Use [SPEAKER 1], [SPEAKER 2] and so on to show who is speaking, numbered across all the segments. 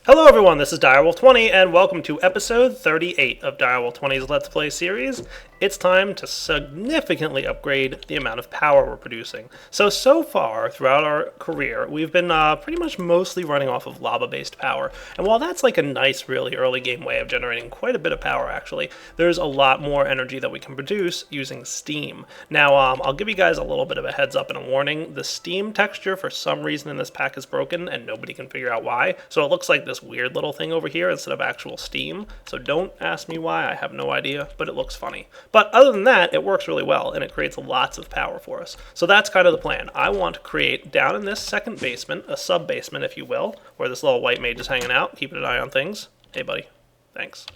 [SPEAKER 1] Hello everyone, this is Direwolf20 and welcome to episode 38 of Direwolf20's Let's Play series. It's time to significantly upgrade the amount of power we're producing. So far throughout our career, we've been pretty much mostly running off of lava-based power. And while that's like a nice, really early game way of generating quite a bit of power actually, there's a lot more energy that we can produce using steam. Now, I'll give you guys a little bit of a heads up and a warning. The steam texture for some reason in this pack is broken and nobody can figure out why. So it looks like this weird little thing over here instead of actual steam. So don't ask me why, I have no idea, but it looks funny. But other than that, it works really well and it creates lots of power for us. So that's kind of the plan. I want to create down in this second basement, a sub-basement if you will, where this little white mage is hanging out, keeping an eye on things. Hey buddy. Thanks.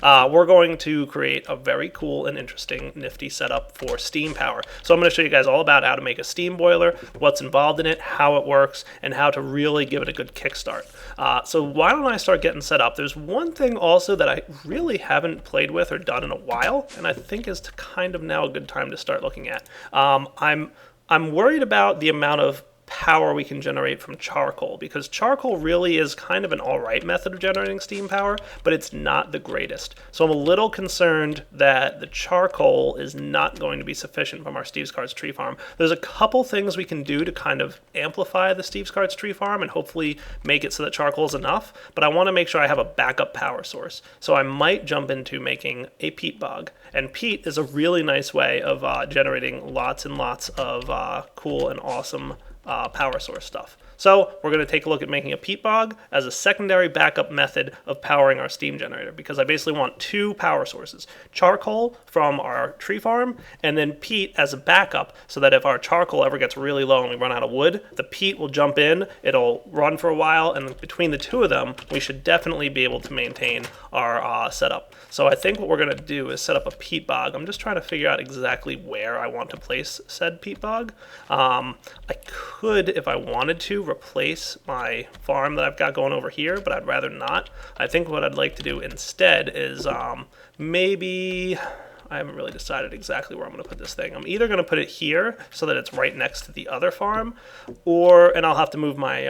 [SPEAKER 1] We're going to create a very cool and interesting nifty setup for steam power. So I'm going to show you guys all about how to make a steam boiler, what's involved in it, how it works, and how to really give it a good kickstart. So why don't I start getting set up? There's one thing also that I really haven't played with or done in a while, and I think is kind of now a good time to start looking at. I'm worried about the amount of power we can generate from charcoal, because charcoal really is kind of an alright method of generating steam power, but it's not the greatest. So I'm a little concerned that the charcoal is not going to be sufficient from our Steve's Cards tree farm. There's a couple things we can do to kind of amplify the Steve's Cards tree farm and hopefully make it so that charcoal is enough, but I want to make sure I have a backup power source. So I might jump into making a peat bog, and peat is a really nice way of generating lots and lots of cool and awesome power source stuff. So we're going to take a look at making a peat bog as a secondary backup method of powering our steam generator, because I basically want two power sources: charcoal from our tree farm and then peat as a backup, so that if our charcoal ever gets really low and we run out of wood, the peat will jump in, it'll run for a while, and between the two of them we should definitely be able to maintain our setup. So I think what we're going to do is set up a peat bog. I'm just trying to figure out exactly where I want to place said peat bog. I could, if I wanted to, replace my farm that I've got going over here, but I'd rather not. I think what I'd like to do instead is maybe, I haven't really decided exactly where I'm going to put this thing. I'm either going to put it here so that it's right next to the other farm, and I'll have to move my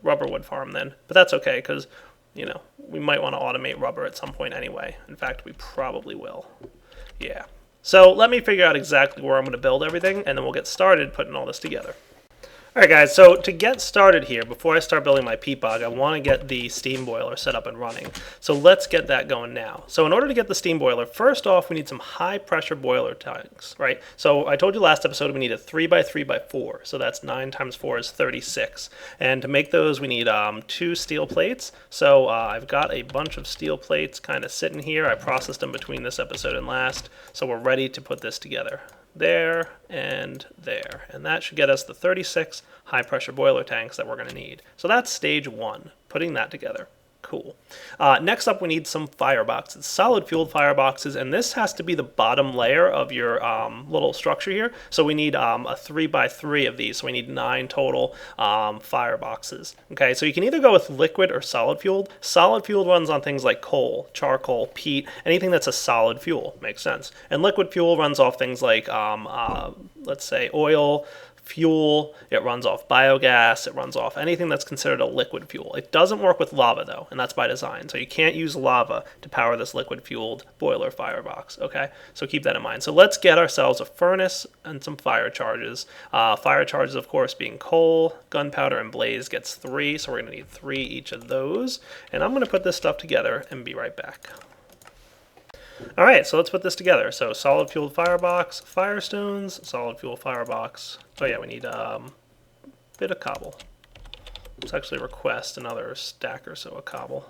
[SPEAKER 1] rubber wood farm then, but that's okay, because we might want to automate rubber at some point anyway. In fact, we probably will. Yeah. So let me figure out exactly where I'm going to build everything, and then we'll get started putting all this together. Alright guys, so to get started here, before I start building my peat bog, I want to get the steam boiler set up and running. So let's get that going now. So in order to get the steam boiler, first off we need some high pressure boiler tanks, right? So I told you last episode we need a 3x3x4, so that's 9 times 4 is 36. And to make those we need 2 steel plates. So I've got a bunch of steel plates kind of sitting here. I processed them between this episode and last, so we're ready to put this together. There and there, and that should get us the 36 high pressure boiler tanks that we're going to need. So that's stage 1, putting that together. Cool. Next up we need some fireboxes, solid fueled fireboxes, and this has to be the bottom layer of your little structure here. So we need a 3x3 of these, so we need 9 total fireboxes. Okay, so you can either go with liquid or solid fueled. Solid fueled runs on things like coal, charcoal, peat, anything that's a solid fuel, makes sense. And liquid fuel runs off things like let's say oil, fuel, it runs off biogas, it runs off anything that's considered a liquid fuel. It doesn't work with lava though, and that's by design. So you can't use lava to power this liquid fueled boiler firebox, okay? So keep that in mind. So let's get ourselves a furnace and some fire charges. Fire charges, of course, being coal, gunpowder, and blaze gets 3, so we're gonna need 3 each of those. And I'm gonna put this stuff together and be right back. Alright, so let's put this together. So solid fueled firebox, firestones, solid fuel firebox. Oh yeah, we need a bit of cobble. Let's actually request another stack or so of cobble.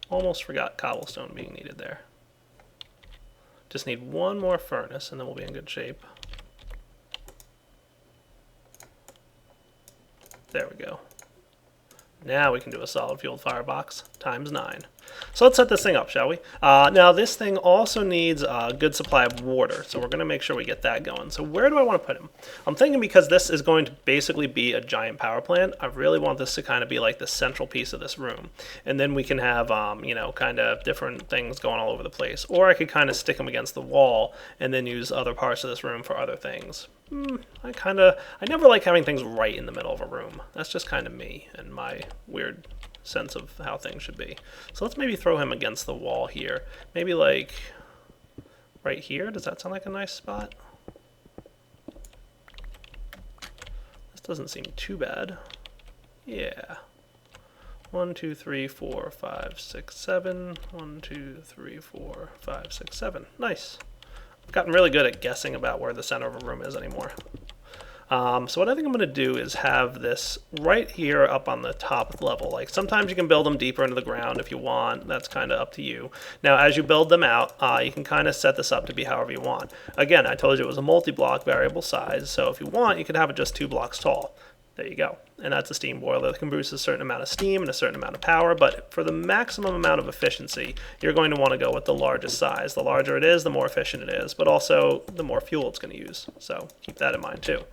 [SPEAKER 1] Almost forgot cobblestone being needed there. Just need one more furnace and then we'll be in good shape. There we go. Now we can do a solid fueled firebox times 9. So let's set this thing up, shall we? Now this thing also needs a good supply of water, so we're going to make sure we get that going. So where do I want to put him? I'm thinking because this is going to basically be a giant power plant, I really want this to kind of be like the central piece of this room. And then we can have, kind of different things going all over the place. Or I could kind of stick them against the wall and then use other parts of this room for other things. I never like having things right in the middle of a room. That's just kind of me and my weird sense of how things should be. So let's maybe throw him against the wall here. Maybe like right here. Does that sound like a nice spot? This doesn't seem too bad. Yeah. 1, 2, 3, 4, 5, 6, 7. 1, 2, 3, 4, 5, 6, 7. Nice. I've gotten really good at guessing about where the center of a room is anymore. So what I think I'm going to do is have this right here up on the top level. Like sometimes you can build them deeper into the ground if you want. That's kind of up to you. Now as you build them out, you can kind of set this up to be however you want. Again, I told you it was a multi-block variable size, so if you want, you could have it just 2 blocks tall. There you go. And that's a steam boiler that can produce a certain amount of steam and a certain amount of power, but for the maximum amount of efficiency, you're going to want to go with the largest size. The larger it is, the more efficient it is, but also the more fuel it's going to use. So keep that in mind too.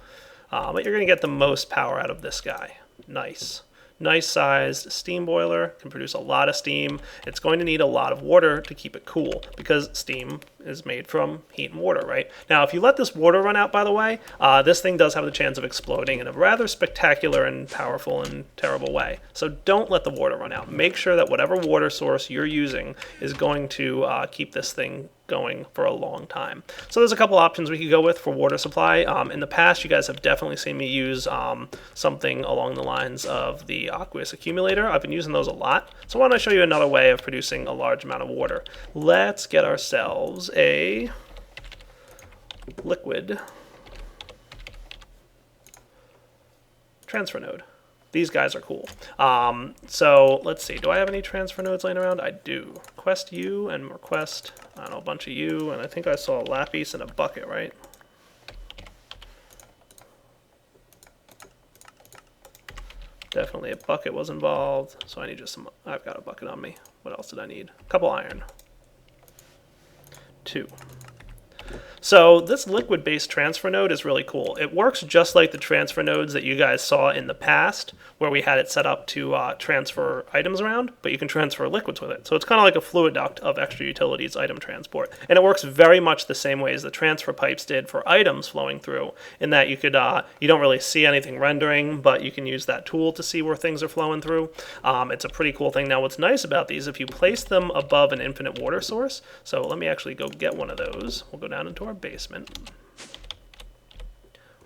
[SPEAKER 1] But you're going to get the most power out of this guy. Nice. Nice sized steam boiler, can produce a lot of steam. It's going to need a lot of water to keep it cool because steam is made from heat and water, right? Now, if you let this water run out, by the way, this thing does have the chance of exploding in a rather spectacular and powerful and terrible way. So don't let the water run out. Make sure that whatever water source you're using is going to keep this thing going for a long time. So there's a couple options we could go with for water supply. In the past, you guys have definitely seen me use something along the lines of the aqueous accumulator. I've been using those a lot. So why don't I show you another way of producing a large amount of water. Let's get ourselves a liquid transfer node. These guys are cool. So let's see, do I have any transfer nodes laying around? I do. Request U and request, I don't know, a bunch of U, and I think I saw a lapis and a bucket, right? Definitely a bucket was involved, so I need just some, I've got a bucket on me. What else did I need? A couple iron. 2. So this liquid-based transfer node is really cool. It works just like the transfer nodes that you guys saw in the past, where we had it set up to transfer items around, but you can transfer liquids with it. So it's kind of like a fluid duct of extra utilities item transport. And it works very much the same way as the transfer pipes did for items flowing through, in that you could you don't really see anything rendering, but you can use that tool to see where things are flowing through. It's a pretty cool thing. Now what's nice about these, if you place them above an infinite water source, so let me actually go get one of those. We'll go down into our basement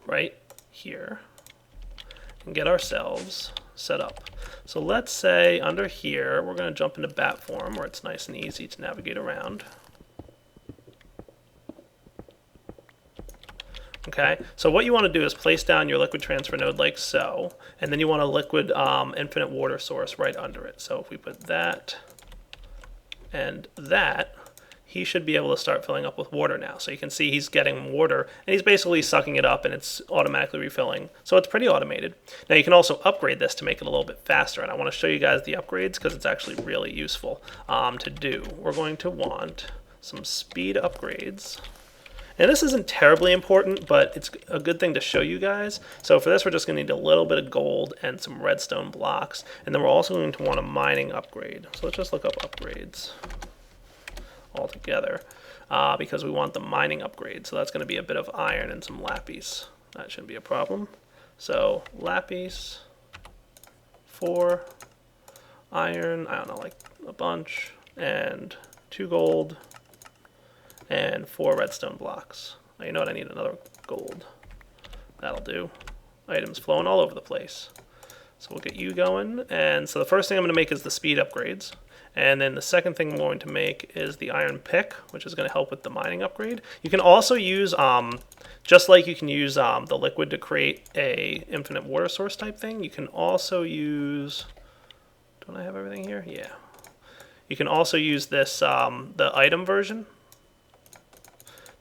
[SPEAKER 1] right here and get ourselves set up. So let's say under here we're going to jump into bat form where it's nice and easy to navigate around. Okay, so what you want to do is place down your liquid transfer node like so, and then you want a liquid infinite water source right under it. So if we put that and that, he should be able to start filling up with water now. So you can see he's getting water, and he's basically sucking it up, and it's automatically refilling. So it's pretty automated. Now you can also upgrade this to make it a little bit faster, and I want to show you guys the upgrades because it's actually really useful to do. We're going to want some speed upgrades. And this isn't terribly important, but it's a good thing to show you guys. So for this, we're just going to need a little bit of gold and some redstone blocks. And then we're also going to want a mining upgrade. So let's just look up upgrades all together because we want the mining upgrade. So that's going to be a bit of iron and some lapis. That shouldn't be a problem. So lapis, 4, iron, I don't know, like a bunch, and 2 gold, and 4 redstone blocks. Now, you know what? I need another gold. That'll do. Items flowing all over the place. So we'll get you going. And so the first thing I'm going to make is the speed upgrades. And then the second thing I'm going to make is the iron pick, which is going to help with the mining upgrade. You can also use, just like you can use the liquid to create a infinite water source type thing, you can also use, don't I have everything here? Yeah. You can also use this, the item version,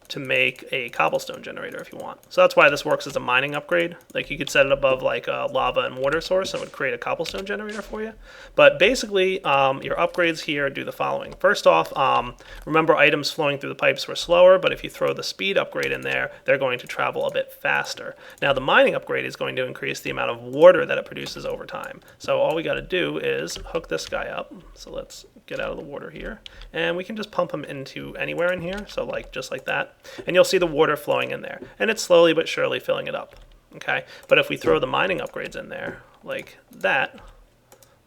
[SPEAKER 1] to make a cobblestone generator if you want. So that's why this works as a mining upgrade. Like you could set it above like a lava and water source and it would create a cobblestone generator for you. But basically your upgrades here do the following. First off, remember items flowing through the pipes were slower, but if you throw the speed upgrade in there, they're going to travel a bit faster. Now the mining upgrade is going to increase the amount of water that it produces over time. So all we got to do is hook this guy up. So let's get out of the water here. And we can just pump him into anywhere in here. So like just like that. And you'll see the water flowing in there. And it's slowly but surely filling it up. Okay. But if we throw the mining upgrades in there like that,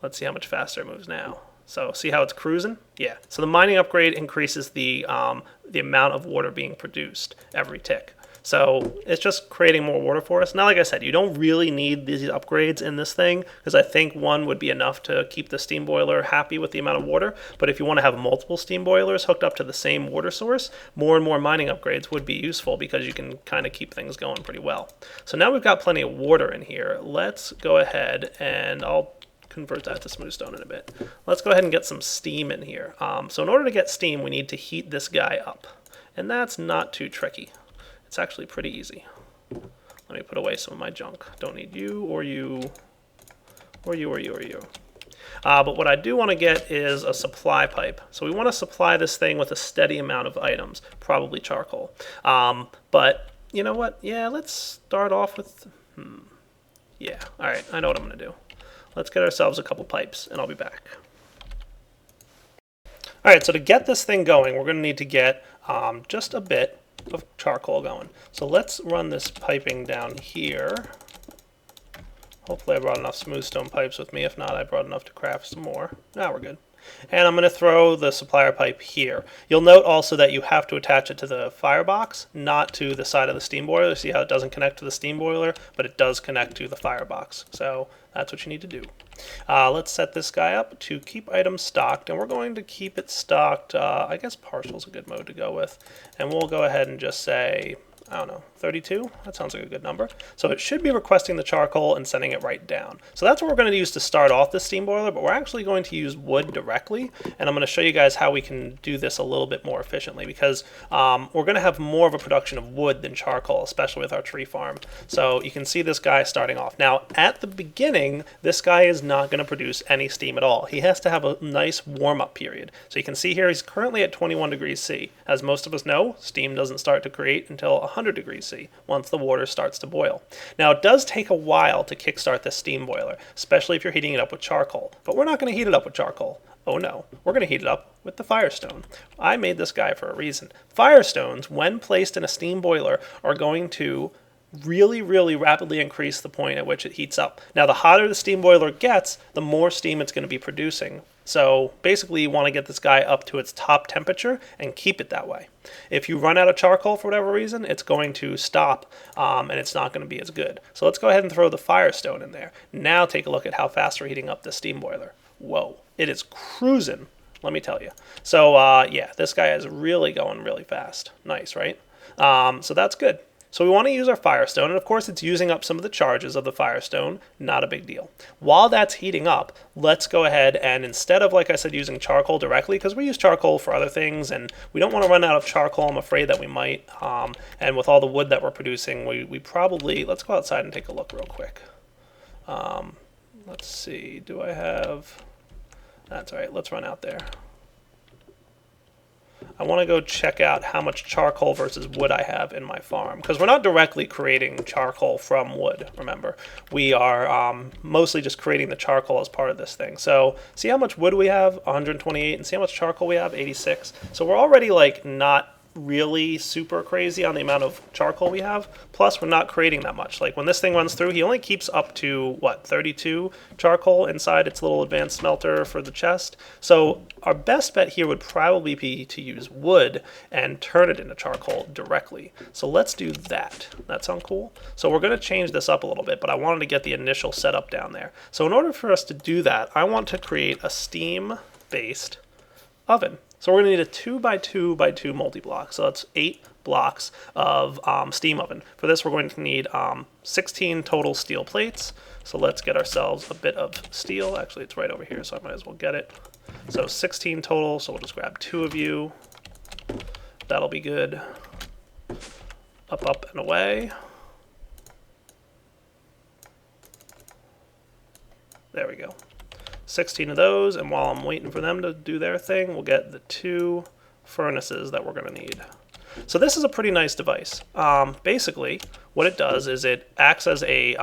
[SPEAKER 1] Let's see how much faster it moves now. So see how it's cruising? Yeah. So the mining upgrade increases the amount of water being produced every tick. So it's just creating more water for us. Now, like I said, you don't really need these upgrades in this thing, because I think one would be enough to keep the steam boiler happy with the amount of water. But if you want to have multiple steam boilers hooked up to the same water source, more and more mining upgrades would be useful, because you can kind of keep things going pretty well. So now we've got plenty of water in here. Let's go ahead and I'll convert that to smooth stone in a bit. Let's go ahead and get some steam in here. So in order to get steam, we need to heat this guy up. And that's not too tricky. It's actually pretty easy. Let me put away some of my junk. Don't need you or you or you or you or you. But what I do want to get is a supply pipe. So we want to supply this thing with a steady amount of items, probably charcoal. But you know what? Yeah, let's start off with... Yeah, all right, I know what I'm going to do. Let's get ourselves a couple pipes, and I'll be back. All right, so to get this thing going, we're going to need to get just a bit of charcoal going. So let's run this piping down here. Hopefully I brought enough smooth stone pipes with me. If not, I brought enough to craft some more. Now we're good. And I'm going to throw the supplier pipe here. You'll note also that you have to attach it to the firebox, not to the side of the steam boiler. See how it doesn't connect to the steam boiler, but it does connect to the firebox. So that's what you need to do. Let's set this guy up to keep items stocked, and we're going to keep it stocked. I guess partial is a good mode to go with. And we'll go ahead and just say, I don't know, 32? That sounds like a good number. So it should be requesting the charcoal and sending it right down. So that's what we're going to use to start off the steam boiler, but we're actually going to use wood directly, and I'm going to show you guys how we can do this a little bit more efficiently, because we're going to have more of a production of wood than charcoal, especially with our tree farm. So you can see this guy starting off. Now, at the beginning, this guy is not going to produce any steam at all. He has to have a nice warm-up period. So you can see here he's currently at 21 degrees C. As most of us know, steam doesn't start to create until 100 degrees C, once the water starts to boil. Now, it does take a while to kickstart this steam boiler, especially if you're heating it up with charcoal. But we're not going to heat it up with charcoal. Oh no, we're going to heat it up with the firestone. I made this guy for a reason. Firestones, when placed in a steam boiler, are going to really, really rapidly increase the point at which it heats up. Now, the hotter the steam boiler gets, the more steam it's going to be producing. So basically, you want to get this guy up to its top temperature and keep it that way. If you run out of charcoal for whatever reason, it's going to stop and it's not going to be as good. So let's go ahead and throw the firestone in there. Now take a look at how fast we're heating up this steam boiler. Whoa, it is cruising, let me tell you. So yeah, this guy is really going really fast. Nice, right? So that's good. So we want to use our firestone, and of course it's using up some of the charges of the firestone, not a big deal. While that's heating up, let's go ahead and instead of, like I said, using charcoal directly, because we use charcoal for other things, and we don't want to run out of charcoal, I'm afraid that we might, and with all the wood that we're producing, we probably, let's go outside and take a look real quick. Let's see, do I have, that's all right, let's run out there. I want to go check out how much charcoal versus wood I have in my farm, because we're not directly creating charcoal from wood, remember. We are mostly just creating the charcoal as part of this thing. So see how much wood we have, 128, and see how much charcoal we have, 86. So we're already like not really super crazy on the amount of charcoal we have, plus we're not creating that much. Like when this thing runs through, he only keeps up to what, 32 charcoal inside its little advanced smelter for the chest. So our best bet here would probably be to use wood and turn it into charcoal directly. So let's do that. That sound cool? So we're going to change this up a little bit, but I wanted to get the initial setup down there. So in order for us to do that, I want to create a steam-based oven. So we're going to need a 2 by 2 by 2 multi-block. So that's 8 blocks of steam oven. For this, we're going to need 16 total steel plates. So let's get ourselves a bit of steel. Actually, it's right over here, so I might as well get it. So 16 total, so we'll just grab 2 of you. That'll be good. Up, up, and away. There we go. 16 of those, and while I'm waiting for them to do their thing, we'll get the 2 furnaces that we're going to need. So this is a pretty nice device. Basically, what it does is it acts as a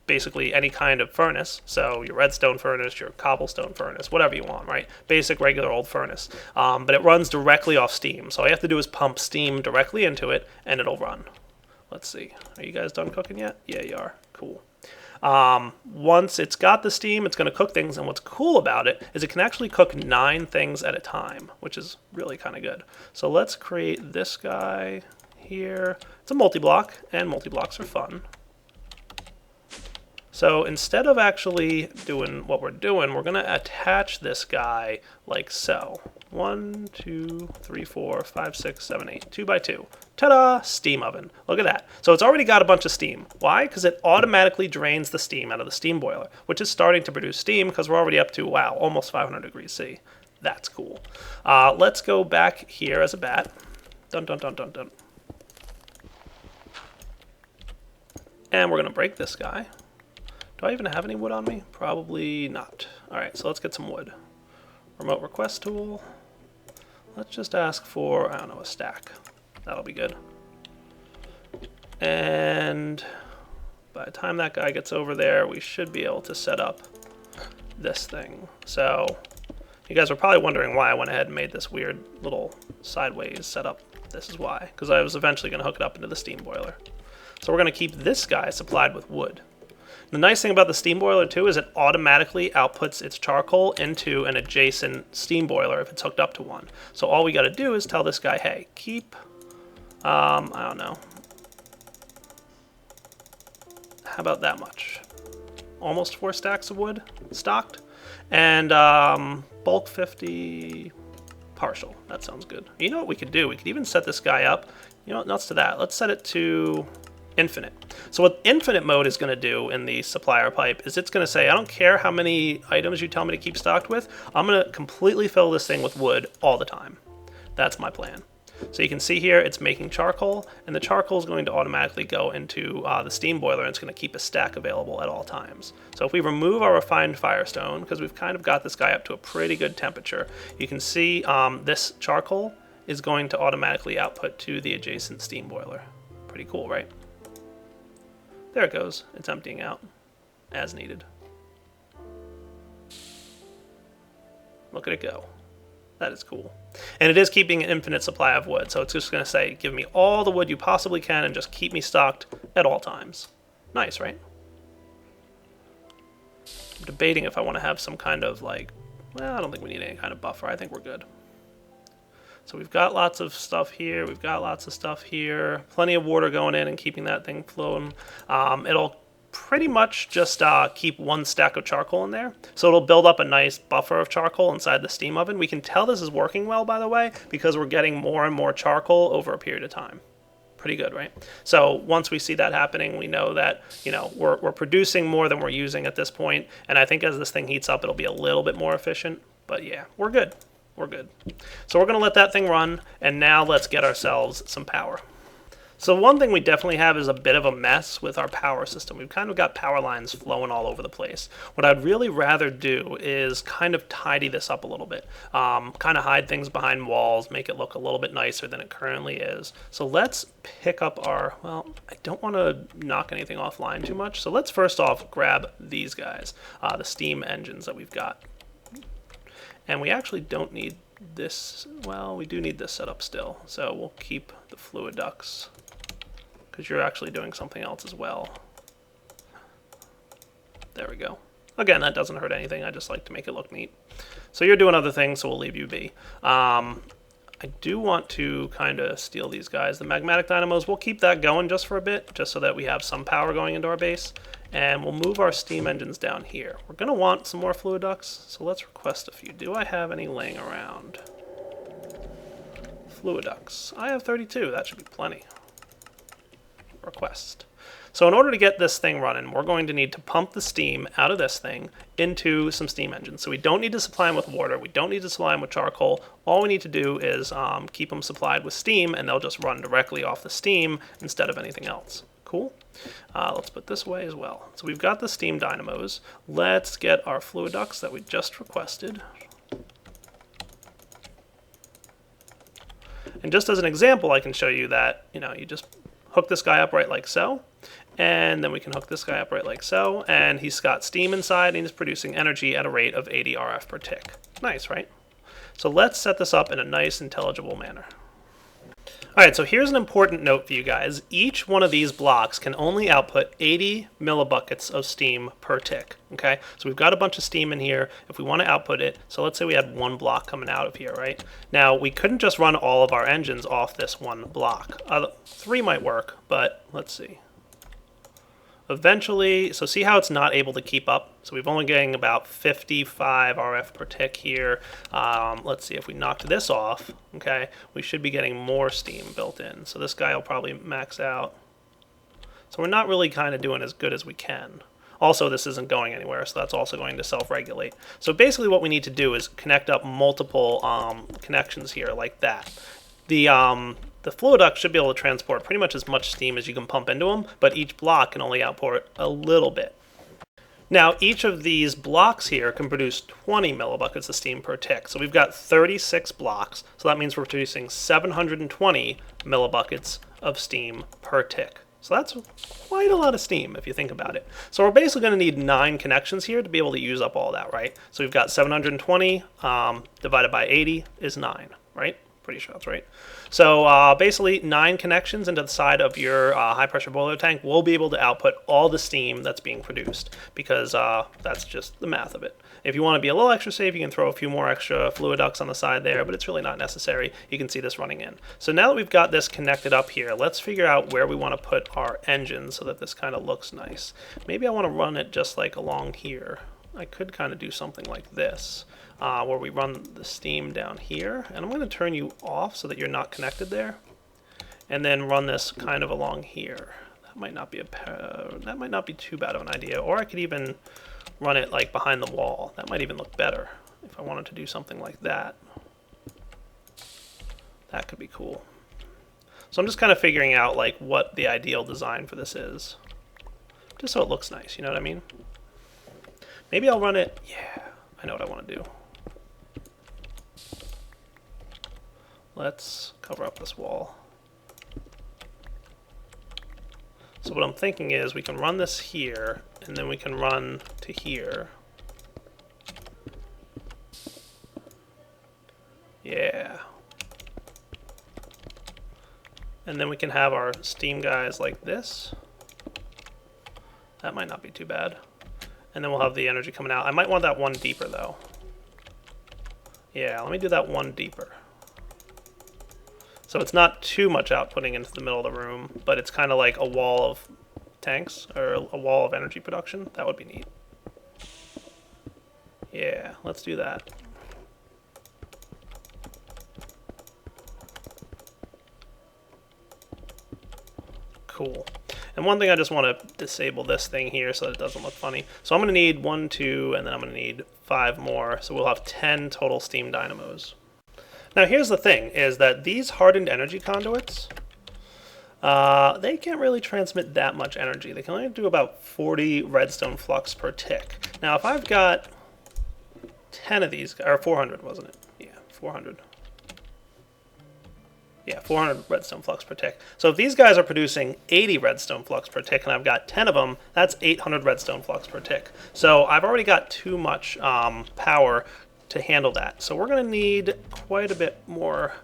[SPEAKER 1] basically any kind of furnace. So your redstone furnace, your cobblestone furnace, whatever you want, right? Basic, regular old furnace. But it runs directly off steam. So all you have to do is pump steam directly into it, and it'll run. Let's see. Are you guys done cooking yet? Yeah, you are. Cool. Once it's got the steam, it's going to cook things, and what's cool about it is it can actually cook 9 things at a time, which is really kind of good. So let's create this guy here. It's a multi-block, and multi-blocks are fun. So instead of actually doing what we're doing, we're going to attach this guy like so. 1, 2, 3, 4, 5, 6, 7, 8, 2 by 2. Ta-da! Steam oven. Look at that. So it's already got a bunch of steam. Why? Because it automatically drains the steam out of the steam boiler, which is starting to produce steam because we're already up to, wow, almost 500 degrees C. That's cool. Let's go back here as a bat. Dun, dun, dun, dun, dun. And we're going to break this guy. Do I even have any wood on me? Probably not. Alright, so let's get some wood. Remote request tool. Let's just ask for, I don't know, a stack. That'll be good. And by the time that guy gets over there, we should be able to set up this thing. So you guys are probably wondering why I went ahead and made this weird little sideways setup. This is why, because I was eventually going to hook it up into the steam boiler. So we're going to keep this guy supplied with wood. The nice thing about the steam boiler too is it automatically outputs its charcoal into an adjacent steam boiler if it's hooked up to one. So all we got to do is tell this guy, hey, keep, I don't know, how about that much? Almost 4 stacks of wood stocked, and bulk 50, partial. That sounds good. You know what we could do? We could even set this guy up. You know what? Nuts to that. Let's set it to infinite. So what infinite mode is going to do in the supplier pipe is it's going to say, I don't care how many items you tell me to keep stocked with, I'm going to completely fill this thing with wood all the time. That's my plan. So you can see here it's making charcoal, and the charcoal is going to automatically go into the steam boiler, and it's going to keep a stack available at all times. So if we remove our refined firestone, because we've kind of got this guy up to a pretty good temperature, you can see this charcoal is going to automatically output to the adjacent steam boiler. Pretty cool, right? There it goes. It's emptying out as needed. Look at it go. That is cool. And it is keeping an infinite supply of wood, so it's just going to say, give me all the wood you possibly can and just keep me stocked at all times. Nice, right? I'm debating if I want to have some kind of like, well, I don't think we need any kind of buffer. I think we're good. So we've got lots of stuff here, we've got lots of stuff here, plenty of water going in and keeping that thing flowing. It'll pretty much just keep 1 stack of charcoal in there. So it'll build up a nice buffer of charcoal inside the steam oven. We can tell this is working well, by the way, because we're getting more and more charcoal over a period of time. Pretty good, right? So once we see that happening, we know that, you know, we're producing more than we're using at this point. And I think as this thing heats up, it'll be a little bit more efficient. But yeah, we're good. We're good. So we're going to let that thing run, and now let's get ourselves some power. So one thing we definitely have is a bit of a mess with our power system. We've kind of got power lines flowing all over the place. What I'd really rather do is kind of tidy this up a little bit. Kind of hide things behind walls, make it look a little bit nicer than it currently is. So let's pick up our, well, I don't want to knock anything offline too much. So let's first off grab these guys, the steam engines that we've got. And we actually don't need this, well, we do need this set up still. So we'll keep the fluid ducts, because you're actually doing something else as well. There we go. Again, that doesn't hurt anything. I just like to make it look neat. So you're doing other things, so we'll leave you be. I do want to kind of steal these guys. The magmatic dynamos, we'll keep that going just for a bit, just so that we have some power going into our base. And we'll move our steam engines down here. We're going to want some more fluid ducts, so let's request a few. Do I have any laying around? Fluid ducts. I have 32. That should be plenty. Request. So in order to get this thing running, we're going to need to pump the steam out of this thing into some steam engines. So we don't need to supply them with water. We don't need to supply them with charcoal. All we need to do is keep them supplied with steam, and they'll just run directly off the steam instead of anything else. Cool. Let's put this away as well. So we've got the steam dynamos. Let's get our fluid ducts that we just requested. And just as an example, I can show you that, you know, you just hook this guy up right like so, and then we can hook this guy up right like so, and he's got steam inside, and he's producing energy at a rate of 80 RF per tick. Nice, right? So let's set this up in a nice, intelligible manner. Alright, so here's an important note for you guys. Each one of these blocks can only output 80 millibuckets of steam per tick. Okay, so we've got a bunch of steam in here. If we want to output it, so let's say we had one block coming out of here, right? Now, we couldn't just run all of our engines off this one block. 3 might work, but let's see. Eventually, so see how it's not able to keep up? So we've only getting about 55 RF per tick here. Let's see, if we knocked this off, okay, we should be getting more steam built in. So this guy will probably max out. So we're not really kind of doing as good as we can. Also, this isn't going anywhere, so that's also going to self-regulate. So basically what we need to do is connect up multiple connections here like that. The flow duct should be able to transport pretty much as much steam as you can pump into them, but each block can only output a little bit. Now, each of these blocks here can produce 20 millibuckets of steam per tick. So we've got 36 blocks, so that means we're producing 720 millibuckets of steam per tick. So that's quite a lot of steam if you think about it. So we're basically going to need 9 connections here to be able to use up all that, right? So we've got 720 divided by 80 is 9, right? Pretty sure that's right. So basically 9 connections into the side of your high pressure boiler tank will be able to output all the steam that's being produced, because that's just the math of it. If you want to be a little extra safe, you can throw a few more extra fluid ducts on the side there, but it's really not necessary. You can see this running in. So now that we've got this connected up here, let's figure out where we want to put our engine so that this kind of looks nice. Maybe I want to run it just like along here. I could kind of do something like this. Where we run the steam down here, and I'm going to turn you off so that you're not connected there, and then run this kind of along here. That might not be too bad of an idea, or I could even run it like behind the wall. That might even look better if I wanted to do something like that. That could be cool. So I'm just kind of figuring out like what the ideal design for this is, just so it looks nice. You know what I mean? Maybe I'll run it. Yeah, I know what I want to do. Let's cover up this wall. So what I'm thinking is we can run this here, and then we can run to here. Yeah. And then we can have our steam guys like this. That might not be too bad. And then we'll have the energy coming out. I might want that one deeper though. Yeah, let me do that one deeper. So it's not too much outputting into the middle of the room, but it's kind of like a wall of tanks, or a wall of energy production. That would be neat. Yeah, let's do that. Cool. And one thing, I just want to disable this thing here so that it doesn't look funny. So I'm going to need 1, 2, and then I'm going to need 5 more. So we'll have 10 total steam dynamos. Now here's the thing, is that these hardened energy conduits, they can't really transmit that much energy. They can only do about 40 redstone flux per tick. Now if I've got 10 of these, or 400 wasn't it? Yeah, 400. Yeah, 400 redstone flux per tick. So if these guys are producing 80 redstone flux per tick, and I've got 10 of them, that's 800 redstone flux per tick. So I've already got too much power to handle that. So we're going to need quite a bit more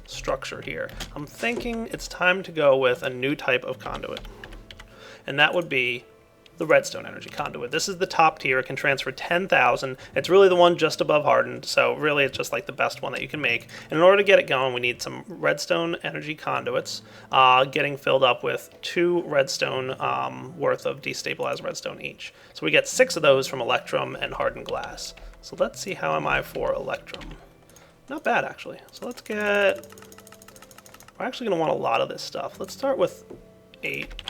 [SPEAKER 1] structure here. I'm thinking it's time to go with a new type of conduit, and that would be the redstone energy conduit. This is the top tier. It can transfer 10,000. It's really the one just above hardened, so really it's just like the best one that you can make. And in order to get it going, we need some redstone energy conduits getting filled up with 2 redstone worth of destabilized redstone each. So we get 6 of those from electrum and hardened glass. So let's see, how am I for electrum? Not bad, actually. So let's get... We're actually going to want a lot of this stuff. Let's start with 8.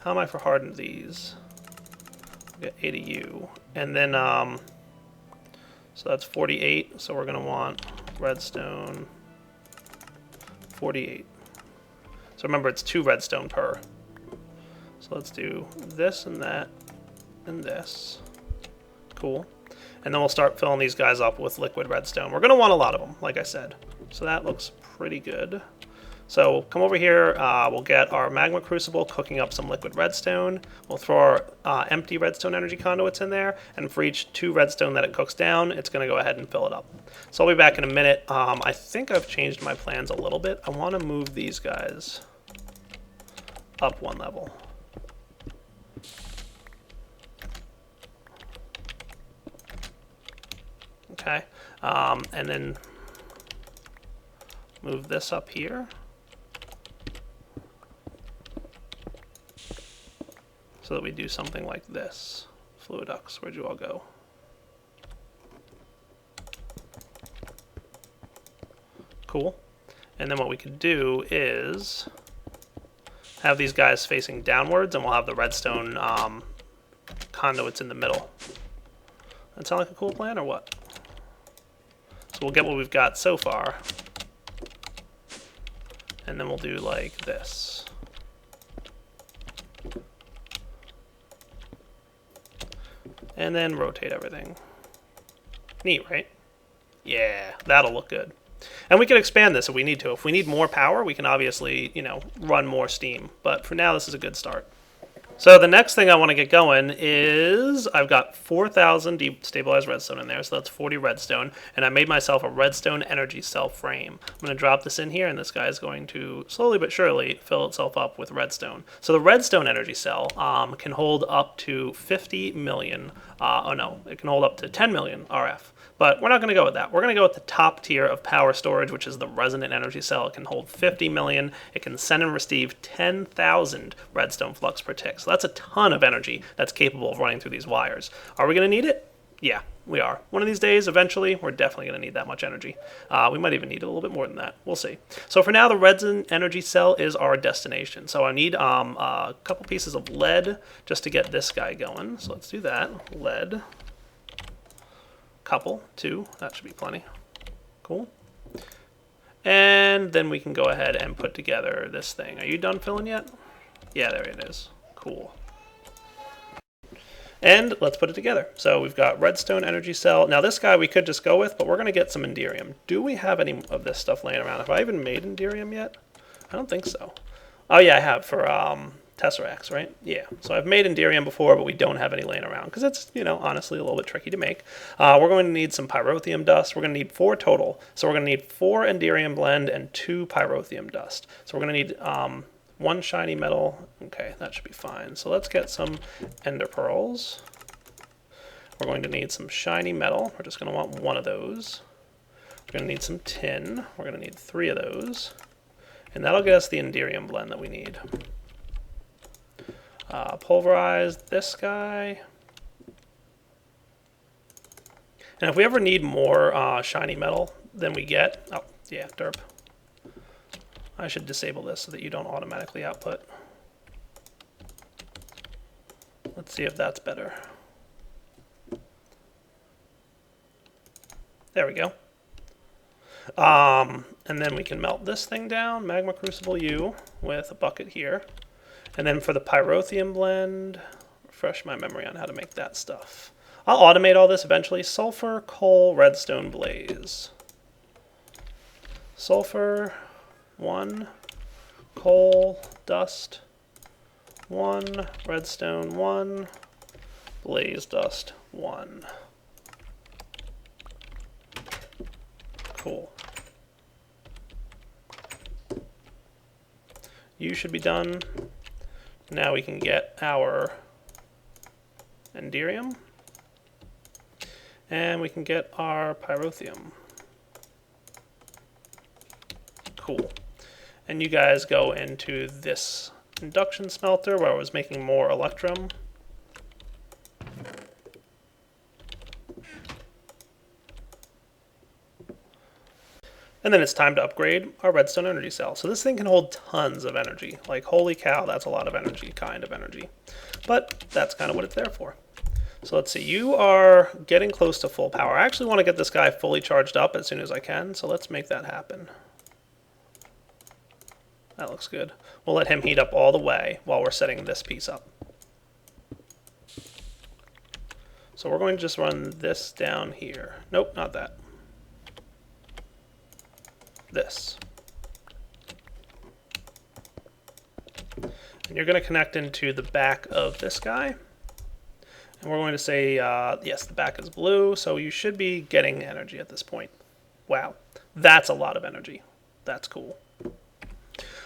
[SPEAKER 1] How am I for hardened these? We'll get 8 of you. And then, so that's 48. So we're going to want redstone 48. So remember, it's 2 redstone per. So let's do this and that and this. Cool. And then we'll start filling these guys up with liquid redstone. We're going to want a lot of them, like I said. So that looks pretty good. So come over here, we'll get our magma crucible cooking up some liquid redstone. We'll throw our empty redstone energy conduits in there, and for each 2 redstone that it cooks down, it's going to go ahead and fill it up. So I'll be back in a minute. I think I've changed my plans a little bit. I want to move these guys up 1 level. Okay, and then move this up here. So that we do something like this. Fluiducts, where'd you all go? Cool. And then what we could do is have these guys facing downwards, and we'll have the redstone conduits in the middle. That sound like a cool plan or what? So we'll get what we've got so far. And then we'll do like this. And then rotate everything. Neat, right? Yeah, that'll look good. And we can expand this if we need to. If we need more power, we can obviously, run more steam. But for now, this is a good start. So the next thing I want to get going is I've got 4,000 destabilized redstone in there, so that's 40 redstone, and I made myself a redstone energy cell frame. I'm going to drop this in here, and this guy is going to slowly but surely fill itself up with redstone. So the redstone energy cell can hold up to 50 million, it can hold up to 10 million RF. But we're not going to go with that. We're going to go with the top tier of power storage, which is the Resonant energy cell. It can hold 50 million. It can send and receive 10,000 redstone flux per tick. So that's a ton of energy that's capable of running through these wires. Are we going to need it? Yeah, we are. One of these days, eventually, we're definitely going to need that much energy. We might even need a little bit more than that. We'll see. So for now, the Resonant energy cell is our destination. So I need a couple pieces of lead just to get this guy going. So let's do that. Lead. Couple, 2, that should be plenty. Cool. And then we can go ahead and put together this thing. Are you done filling yet? Yeah, there it is. Cool. And let's put it together. So we've got redstone energy cell. Now this guy we could just go with, but we're going to get some Enderium. Do we have any of this stuff laying around? Have I even made Enderium yet? I don't think so. Oh yeah, I have for Tesseracts, right? Yeah. So I've made Enderium before, but we don't have any laying around because it's, honestly a little bit tricky to make. We're going to need some pyrotheum dust. We're going to need 4 total. So we're going to need 4 Enderium blend and 2 pyrotheum dust. So we're going to need 1 shiny metal. Okay, that should be fine. So let's get some ender pearls. We're going to need some shiny metal. We're just going to want 1 of those. We're going to need some tin. We're going to need 3 of those. And that'll get us the Enderium blend that we need. Pulverize this guy. And if we ever need more shiny metal than we get... Oh, yeah, derp. I should disable this so that you don't automatically output. Let's see if that's better. There we go. And then we can melt this thing down, Magma Crucible U, with a bucket here. And then for the pyrotheum blend, refresh my memory on how to make that stuff. I'll automate all this eventually. Sulfur, coal, redstone, blaze. Sulfur, 1. Coal, dust, 1. Redstone, 1. Blaze dust, 1. Cool. You should be done. Now we can get our Enderium. And we can get our pyrotheum. Cool. And you guys go into this induction smelter where I was making more electrum. And then it's time to upgrade our redstone energy cell. So this thing can hold tons of energy. Like, holy cow, that's a lot of energy, kind of energy. But that's kind of what it's there for. So let's see, you are getting close to full power. I actually want to get this guy fully charged up as soon as I can, so let's make that happen. That looks good. We'll let him heat up all the way while we're setting this piece up. So we're going to just run this down here. Nope, not that. This. And you're going to connect into the back of this guy. And we're going to say, yes, the back is blue, so you should be getting energy at this point. Wow, that's a lot of energy. That's cool.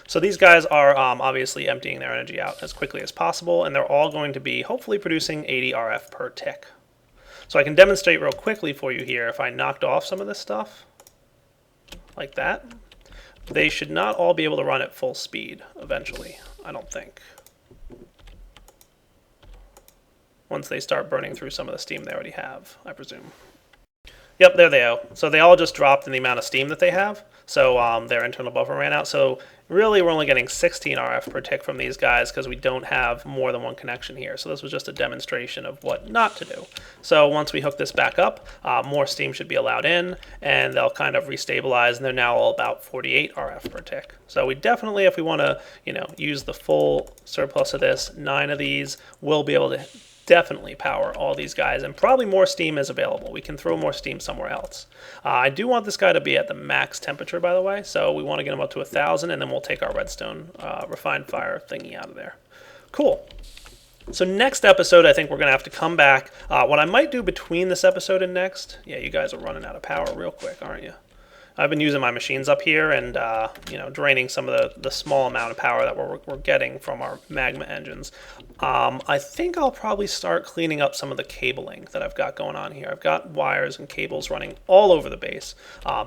[SPEAKER 1] So these guys are obviously emptying their energy out as quickly as possible, and they're all going to be hopefully producing 80 RF per tick. So I can demonstrate real quickly for you here. If I knocked off some of this stuff, like that, they should not all be able to run at full speed eventually, I don't think. Once they start burning through some of the steam they already have, I presume. Yep, there they go. So they all just dropped in the amount of steam that they have. So their internal buffer ran out. So really we're only getting 16 RF per tick from these guys because we don't have more than one connection here. So this was just a demonstration of what not to do. So once we hook this back up, more steam should be allowed in, and they'll kind of restabilize, and they're now all about 48 RF per tick. So we definitely, if we want to, use the full surplus of this, 9 of these will be able to definitely power all these guys, and probably more steam is available. We can throw more steam somewhere else. I do want this guy to be at the max temperature, by the way, so we want to get him up to 1,000, and then we'll take our redstone refined fire thingy out of there. Cool. So next episode, I think we're going to have to come back. What I might do between this episode and next, yeah, you guys are running out of power real quick, aren't you? I've been using my machines up here and, draining some of the small amount of power that we're getting from our magma engines. I think I'll probably start cleaning up some of the cabling that I've got going on here. I've got wires and cables running all over the base.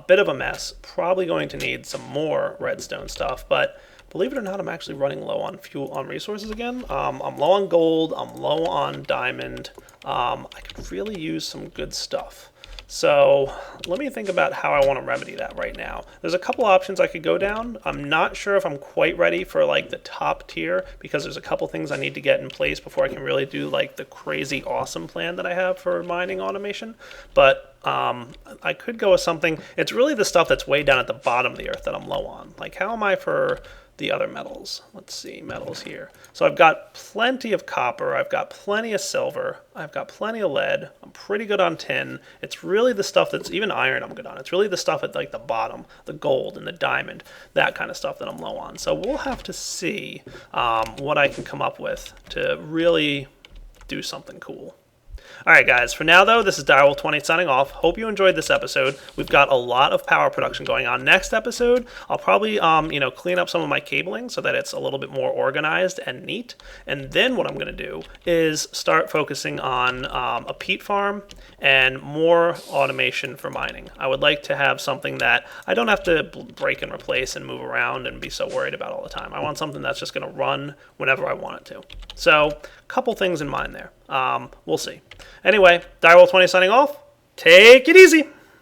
[SPEAKER 1] Bit of a mess. Probably going to need some more redstone stuff, but believe it or not, I'm actually running low on resources again. I'm low on gold. I'm low on diamond. I could really use some good stuff. So let me think about how I want to remedy that right now. There's a couple options I could go down. I'm not sure if I'm quite ready for like the top tier because there's a couple things I need to get in place before I can really do like the crazy awesome plan that I have for mining automation. But I could go with something. It's really the stuff that's way down at the bottom of the earth that I'm low on. Like how am I for the other metals? Let's see, metals here. So I've got plenty of copper, I've got plenty of silver, I've got plenty of lead, I'm pretty good on tin. It's really the stuff that's, even iron I'm good on. It's really the stuff at like the bottom, the gold and the diamond, that kind of stuff that I'm low on. So we'll have to see what I can come up with to really do something cool. Alright guys, for now though, this is Direwolf20 signing off. Hope you enjoyed this episode. We've got a lot of power production going on. Next episode, I'll probably clean up some of my cabling so that it's a little bit more organized and neat. And then what I'm going to do is start focusing on a peat farm and more automation for mining. I would like to have something that I don't have to break and replace and move around and be so worried about all the time. I want something that's just going to run whenever I want it to. So, a couple things in mind there. We'll see. Anyway, Direwolf20 signing off. Take it easy.